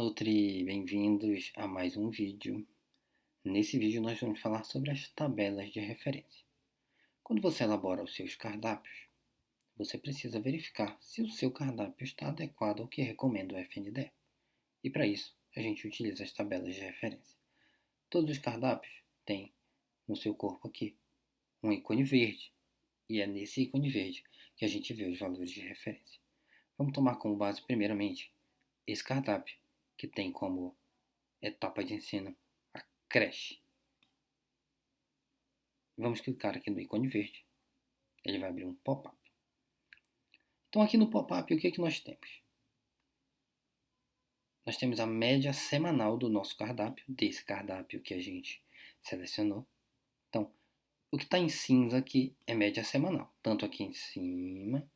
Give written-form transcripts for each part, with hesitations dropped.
Nutri, bem-vindos a mais um vídeo. Nesse vídeo nós vamos falar sobre as tabelas de referência. Quando você elabora os seus cardápios, você precisa verificar se o seu cardápio está adequado ao que recomenda o FNDE. E para isso, a gente utiliza as tabelas de referência. Todos os cardápios têm no seu corpo aqui um ícone verde, e é nesse ícone verde que a gente vê os valores de referência. Vamos tomar como base, primeiramente, esse cardápio, que tem como etapa de ensino a creche. Vamos clicar aqui no ícone verde. Ele vai abrir um pop-up. Então aqui no pop-up o que nós temos? Nós temos a média semanal do nosso cardápio, desse cardápio que a gente selecionou. Então, o que está em cinza aqui é média semanal, tanto aqui em cima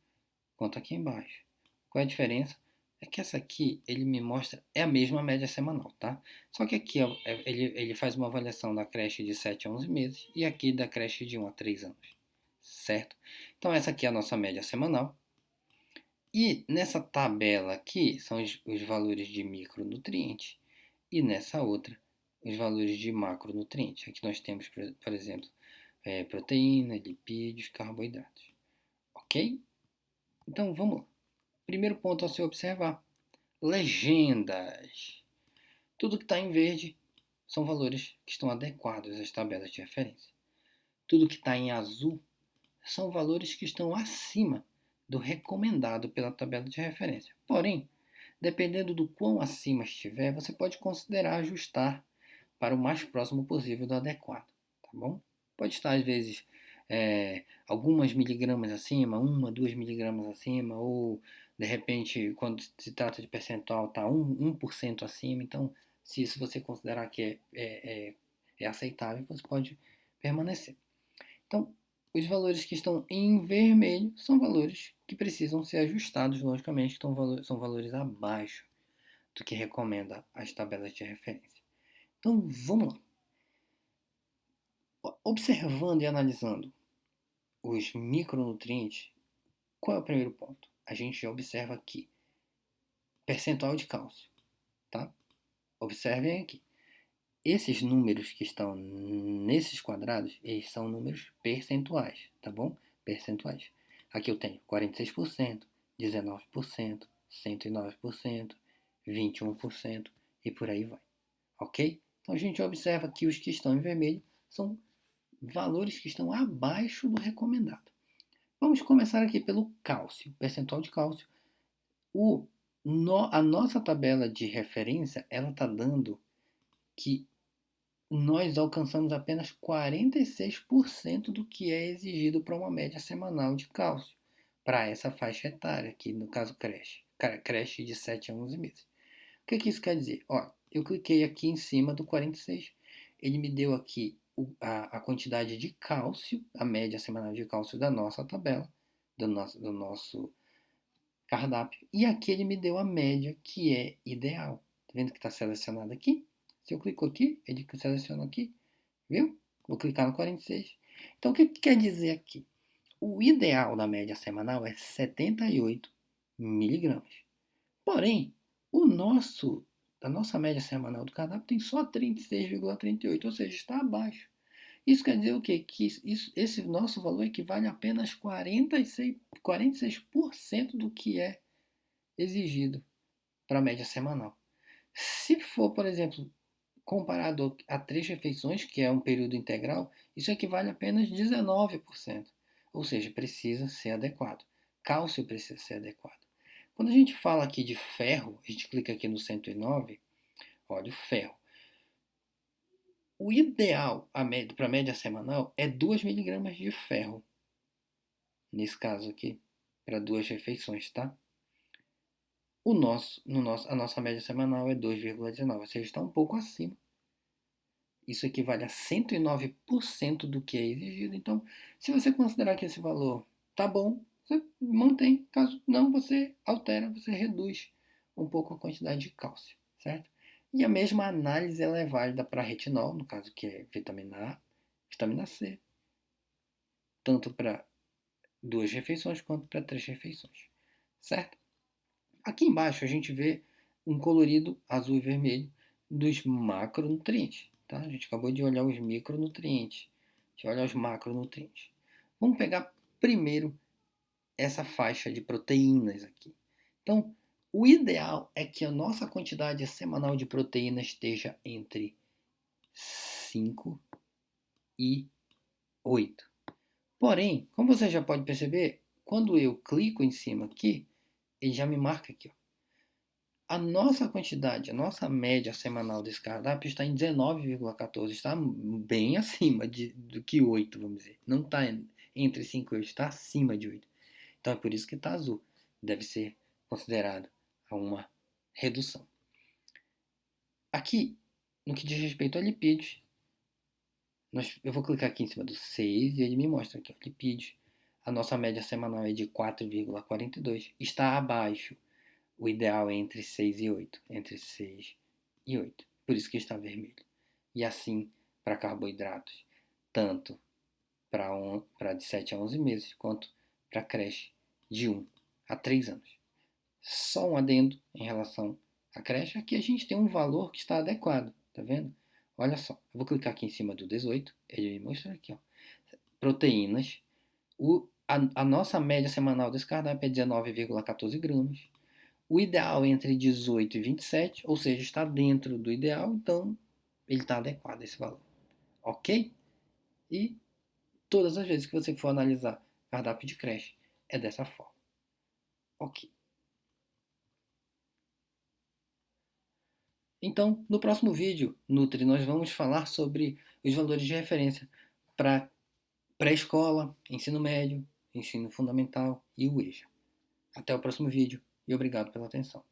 quanto aqui embaixo. Qual é a diferença? É que essa aqui, ele me mostra, é a mesma média semanal, tá? Só que aqui ele faz uma avaliação da creche de 7 a 11 meses e aqui da creche de 1 a 3 anos, certo? Então essa aqui é a nossa média semanal. E nessa tabela aqui são os valores de micronutrientes e nessa outra os valores de macronutrientes. Aqui nós temos, por exemplo, proteína, lipídios, carboidratos, ok? Então vamos lá. Primeiro ponto a se observar: legendas. Tudo que está em verde são valores que estão adequados às tabelas de referência. Tudo que está em azul são valores que estão acima do recomendado pela tabela de referência. Porém, dependendo do quão acima estiver, você pode considerar ajustar para o mais próximo possível do adequado, tá bom? Pode estar, às vezes, algumas miligramas acima, 2 miligramas acima, ou de repente, quando se trata de percentual, está 1% acima. Então, se isso você considerar que é aceitável, você pode permanecer. Então, os valores que estão em vermelho são valores que precisam ser ajustados, logicamente, são valores abaixo do que recomenda as tabelas de referência. Então, vamos lá. Observando e analisando os micronutrientes, qual é o primeiro ponto? A gente já observa aqui percentual de cálcio, tá? Observem aqui. Esses números que estão nesses quadrados, eles são números percentuais, tá bom? Percentuais. Aqui eu tenho 46%, 19%, 109%, 21% e por aí vai, ok? Então a gente observa que os que estão em vermelho são valores que estão abaixo do recomendado. Vamos começar aqui pelo cálcio, percentual de cálcio. A nossa tabela de referência, ela está dando que nós alcançamos apenas 46% do que é exigido para uma média semanal de cálcio, para essa faixa etária, aqui no caso creche de 7 a 11 meses. O que isso quer dizer? Ó, eu cliquei aqui em cima do 46, ele me deu aqui a quantidade de cálcio, a média semanal de cálcio da nossa tabela, do nosso cardápio, e aqui ele me deu a média que é ideal. Tá vendo que está selecionado aqui? Se eu clico aqui, ele seleciona aqui, viu? Vou clicar no 46. Então, o que quer dizer aqui? O ideal da média semanal é 78 miligramas. Porém, a nossa média semanal do cardápio tem só 36,38, ou seja, está abaixo. Isso quer dizer o quê? Que esse nosso valor equivale a apenas 46% do que é exigido para a média semanal. Se for, por exemplo, comparado a 3 refeições, que é um período integral, isso equivale a apenas 19%. Ou seja, precisa ser adequado. Cálcio precisa ser adequado. Quando a gente fala aqui de ferro, a gente clica aqui no 109, olha o ferro. O ideal para a média semanal é 2 miligramas de ferro. Nesse caso aqui, para 2 refeições, tá? A nossa média semanal é 2,19, ou seja, está um pouco acima. Isso equivale a 109% do que é exigido. Então, se você considerar que esse valor tá bom, você mantém. Caso não, você altera, você reduz um pouco a quantidade de cálcio, certo? E a mesma análise ela é válida para retinol, no caso que é vitamina A, vitamina C, tanto para 2 refeições quanto para 3 refeições, certo? Aqui embaixo a gente vê um colorido azul e vermelho dos macronutrientes. Tá? A gente acabou de olhar os micronutrientes. Deixa eu olhar os macronutrientes. Vamos pegar primeiro essa faixa de proteínas aqui. Então, o ideal é que a nossa quantidade semanal de proteína esteja entre 5 e 8. Porém, como você já pode perceber, quando eu clico em cima aqui, ele já me marca aqui. Ó. A nossa quantidade, a nossa média semanal desse cardápio está em 19,14. Está bem acima do que 8, vamos dizer. Não está entre 5 e 8, está acima de 8. Então é por isso que está azul. Deve ser considerado uma redução. Aqui, no que diz respeito a lipídios, eu vou clicar aqui em cima do 6 e ele me mostra aqui, ó, lipídios. A nossa média semanal é de 4,42. Está abaixo. O ideal é entre 6 e 8. Entre 6 e 8. Por isso que está vermelho. E assim para carboidratos, tanto para de 7 a 11 meses, quanto para creche de 1 a 3 anos. Só um adendo em relação à creche, aqui a gente tem um valor que está adequado, tá vendo? Olha só, eu vou clicar aqui em cima do 18, ele me mostra aqui, ó, proteínas. A nossa média semanal desse cardápio é 19,14 gramas. O ideal é entre 18 e 27, ou seja, está dentro do ideal, então ele está adequado a esse valor. Ok? E todas as vezes que você for analisar cardápio de creche, é dessa forma. Ok. Então, no próximo vídeo, Nutri, nós vamos falar sobre os valores de referência para pré-escola, ensino médio, ensino fundamental e o EJA. Até o próximo vídeo e obrigado pela atenção.